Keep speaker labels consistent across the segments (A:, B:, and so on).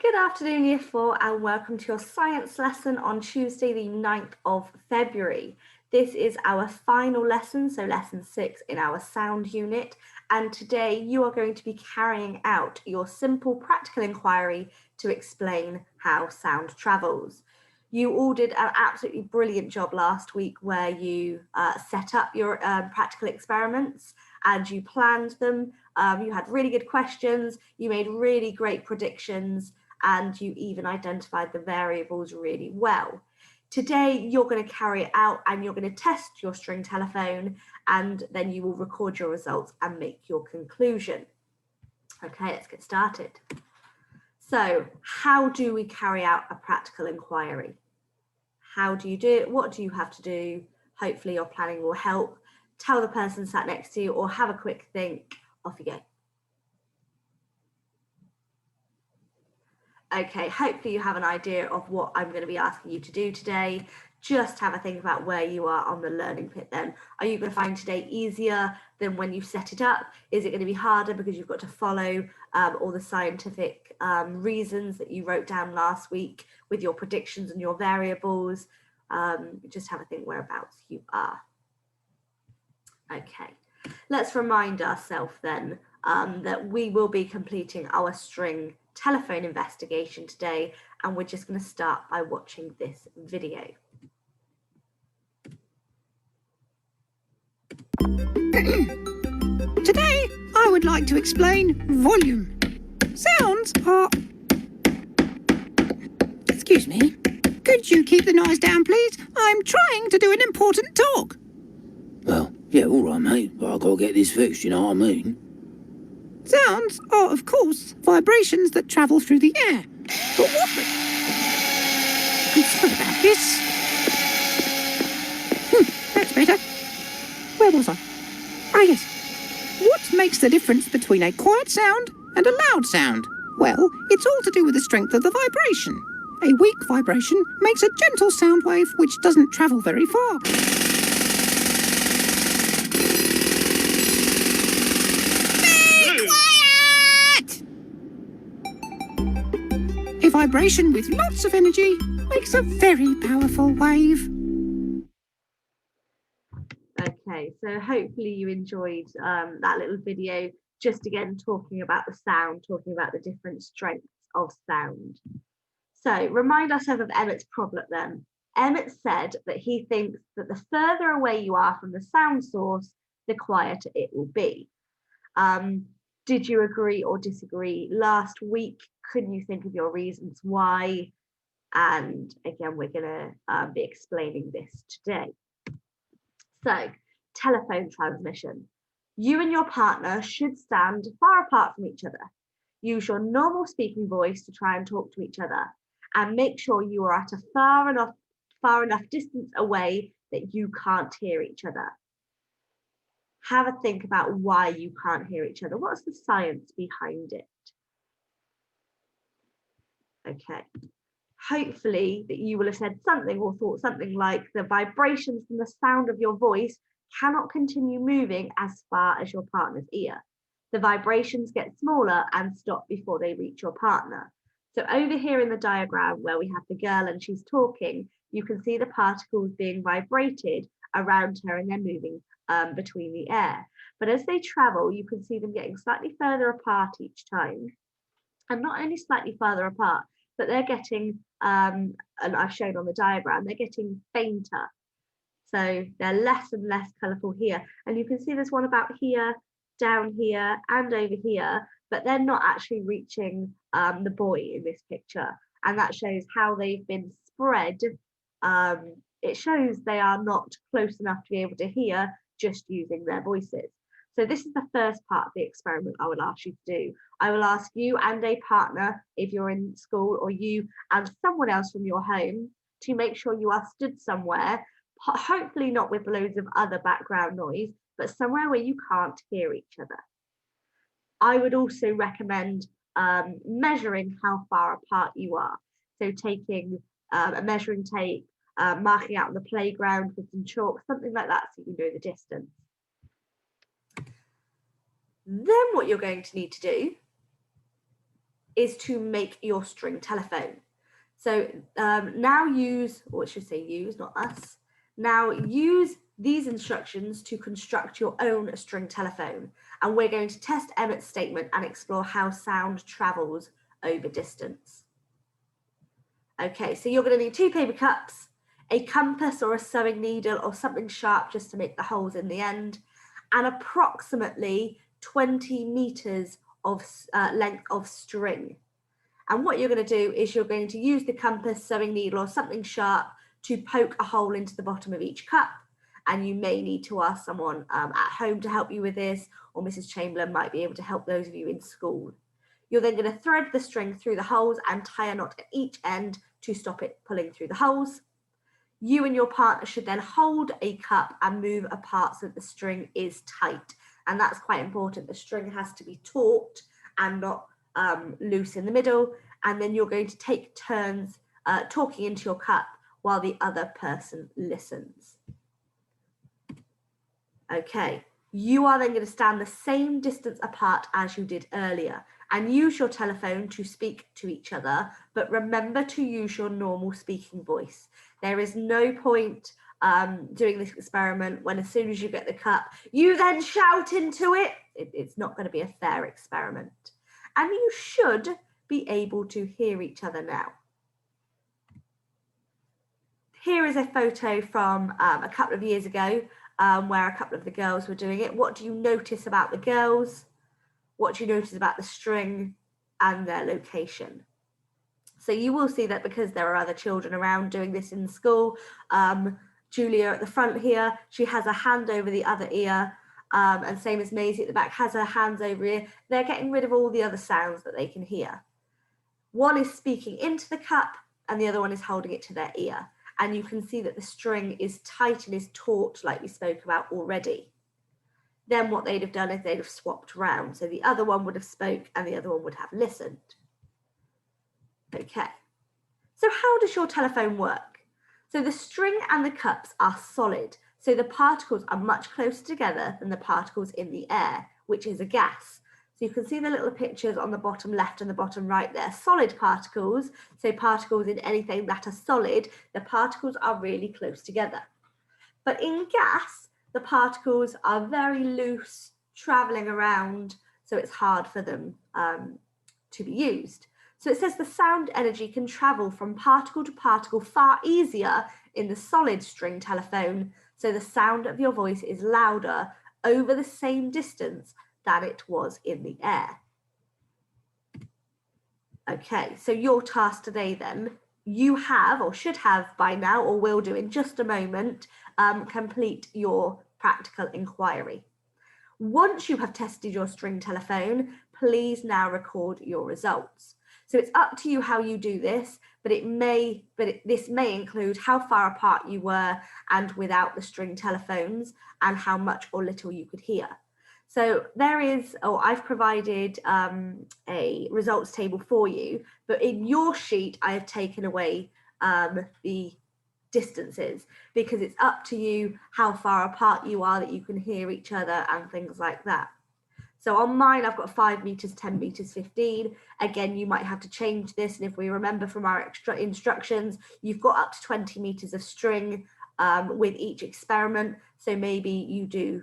A: Good afternoon, Year 4, and welcome to your science lesson on Tuesday, the 9th of February. This is our final lesson, so lesson 6 in our sound unit, and today you are going to be carrying out your simple practical inquiry to explain how sound travels. You all did an absolutely brilliant job last week where you set up your practical experiments and you planned them. You had really good questions, you made really great predictions, and you even identified the variables really well. Today, you're going to carry it out and you're going to test your string telephone, and then you will record your results and make your conclusion. Okay, let's get started. So, how do we carry out a practical inquiry? How do you do it? What do you have to do? Hopefully your planning will help. Tell the person sat next to you or have a quick think. Off you go. Okay, hopefully you have an idea of what I'm going to be asking you to do today. Just have a think about where you are on the learning pit then. Are you going to find today easier than when you set it up? Is it going to be harder because you've got to follow all the scientific reasons that you wrote down last week with your predictions and your variables? Just have a think whereabouts you are. Okay, let's remind ourselves then that we will be completing our string telephone investigation today, and we're just going to start by watching this video.
B: Today I would like to explain volume. Sounds are... Excuse me. Could you keep the noise down, please? I'm trying to do an important talk.
C: Well, yeah, all right, mate, but I've got to get this fixed, you know what I mean?
B: Sounds are, of course, vibrations that travel through the air. But what the... I'm sorry about this. That's better. Where was I? Ah, yes. What makes the difference between a quiet sound and a loud sound? Well, it's all to do with the strength of the vibration. A weak vibration makes a gentle sound wave which doesn't travel very far. A vibration with lots of energy makes a very powerful wave.
A: Okay, so hopefully you enjoyed that little video, just again talking about the sound, talking about the different strengths of sound. So remind ourselves of Emmett's problem then. Emmett said that he thinks that the further away you are from the sound source, the quieter it will be. Did you agree or disagree? Last week, couldn't you think of your reasons why? And again, we're going to be explaining this today. So, telephone transmission. You and your partner should stand far apart from each other. Use your normal speaking voice to try and talk to each other, and make sure you are at a far enough distance away that you can't hear each other. Have a think about why you can't hear each other. What's the science behind it? Okay. Hopefully that you will have said something or thought something like the vibrations from the sound of your voice cannot continue moving as far as your partner's ear. The vibrations get smaller and stop before they reach your partner. So over here in the diagram where we have the girl and she's talking, you can see the particles being vibrated around her and then moving between the air. But as they travel, you can see them getting slightly further apart each time. And not only slightly further apart, but they're getting, and I've shown on the diagram, they're getting fainter. So they're less and less colourful here. And you can see there's one about here, down here, and over here, but they're not actually reaching the boy in this picture. And that shows how they've been spread. It shows they are not close enough to be able to hear just using their voices. So this is the first part of the experiment I will ask you to do. I will ask you and a partner, if you're in school, or you and someone else from your home, to make sure you are stood somewhere, hopefully not with loads of other background noise, but somewhere where you can't hear each other. I would also recommend measuring how far apart you are. So taking a measuring tape, marking out on the playground with some chalk, something like that, so you can know the distance. Then what you're going to need to do is to make your string telephone. So now use, or I should say use, not us, now use these instructions to construct your own string telephone. And we're going to test Emmett's statement and explore how sound travels over distance. Okay, so you're going to need 2 paper cups, a compass or a sewing needle or something sharp just to make the holes in the end, and approximately 20 meters of length of string. And what you're going to do is you're going to use the compass, sewing needle or something sharp to poke a hole into the bottom of each cup. And you may need to ask someone at home to help you with this, or Mrs. Chamberlain might be able to help those of you in school. You're then going to thread the string through the holes and tie a knot at each end to stop it pulling through the holes. You and your partner should then hold a cup and move apart so that the string is tight. And that's quite important. The string has to be taut and not loose in the middle. And then you're going to take turns talking into your cup while the other person listens. Okay, you are then going to stand the same distance apart as you did earlier and use your telephone to speak to each other, but remember to use your normal speaking voice. There is no point doing this experiment when as soon as you get the cup, you then shout into it. It's not going to be a fair experiment. And you should be able to hear each other now. Here is a photo from a couple of years ago where a couple of the girls were doing it. What do you notice about the girls? What do you notice about the string and their location? So you will see that because there are other children around doing this in school. Julia at the front here, she has a hand over the other ear, and same as Maisie at the back has her hands over ear. They're getting rid of all the other sounds that they can hear. One is speaking into the cup and the other one is holding it to their ear. And you can see that the string is tight and is taut like we spoke about already. Then what they'd have done is they'd have swapped around. So the other one would have spoke and the other one would have listened. Okay, so how does your telephone work? So the string and the cups are solid. So the particles are much closer together than the particles in the air, which is a gas. So you can see the little pictures on the bottom left and the bottom right there. Solid particles, so particles in anything that are solid, the particles are really close together. But in gas, the particles are very loose, traveling around, so it's hard for them to be used. So it says the sound energy can travel from particle to particle far easier in the solid string telephone, so the sound of your voice is louder over the same distance than it was in the air. Okay, so your task today then, you have or should have by now, or will do in just a moment, complete your practical inquiry. Once you have tested your string telephone, please now record your results. So it's up to you how you do this, but this may include how far apart you were and without the string telephones and how much or little you could hear. So there is, I've provided a results table for you, but in your sheet, I have taken away the distances because it's up to you how far apart you are that you can hear each other and things like that. So on mine, I've got 5 meters, 10 meters, 15. Again, you might have to change this. And if we remember from our extra instructions, you've got up to 20 meters of string with each experiment. So maybe you do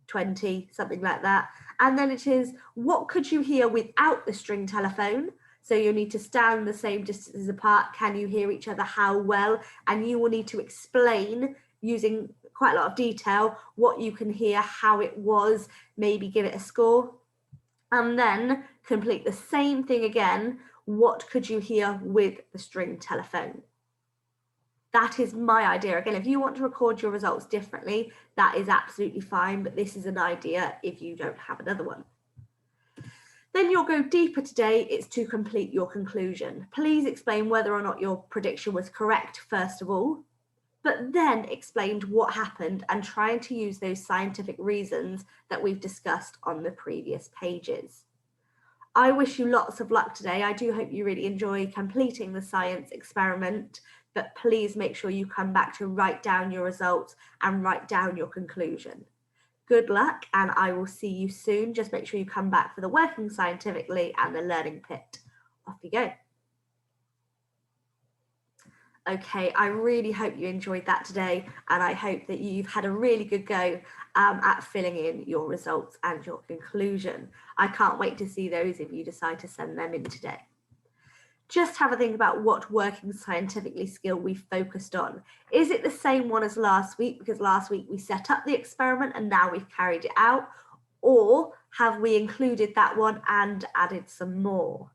A: 20, something like that. And then it is, what could you hear without the string telephone? So you'll need to stand the same distances apart. Can you hear each other? How well? And you will need to explain using quite a lot of detail what you can hear, how it was, maybe give it a score. And then complete the same thing again. What could you hear with the string telephone? That is my idea. Again, if you want to record your results differently, that is absolutely fine, but this is an idea if you don't have another one. Then you'll go deeper today, it's to complete your conclusion. Please explain whether or not your prediction was correct, first of all, but then explained what happened and trying to use those scientific reasons that we've discussed on the previous pages. I wish you lots of luck today. I do hope you really enjoy completing the science experiment, but please make sure you come back to write down your results and write down your conclusion. Good luck, and I will see you soon. Just make sure you come back for the working scientifically and the learning pit. off you go. Okay, I really hope you enjoyed that today, and I hope that you've had a really good go at filling in your results and your conclusion. I can't wait to see those if you decide to send them in today. Just have a think about what working scientifically skill we focused on. Is it the same one as last week, because last week we set up the experiment and now we've carried it out, or have we included that one and added some more?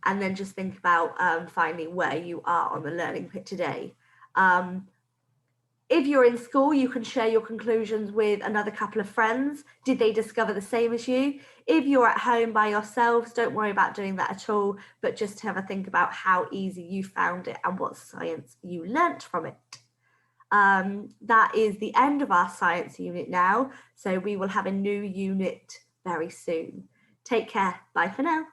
A: And then just think about finding where you are on the learning pit today. If you're in school, you can share your conclusions with another couple of friends. Did they discover the same as you? If you're at home by yourselves, don't worry about doing that at all, but just have a think about how easy you found it and what science you learnt from it. That is the end of our science unit now, so we will have a new unit very soon. Take care. Bye for now.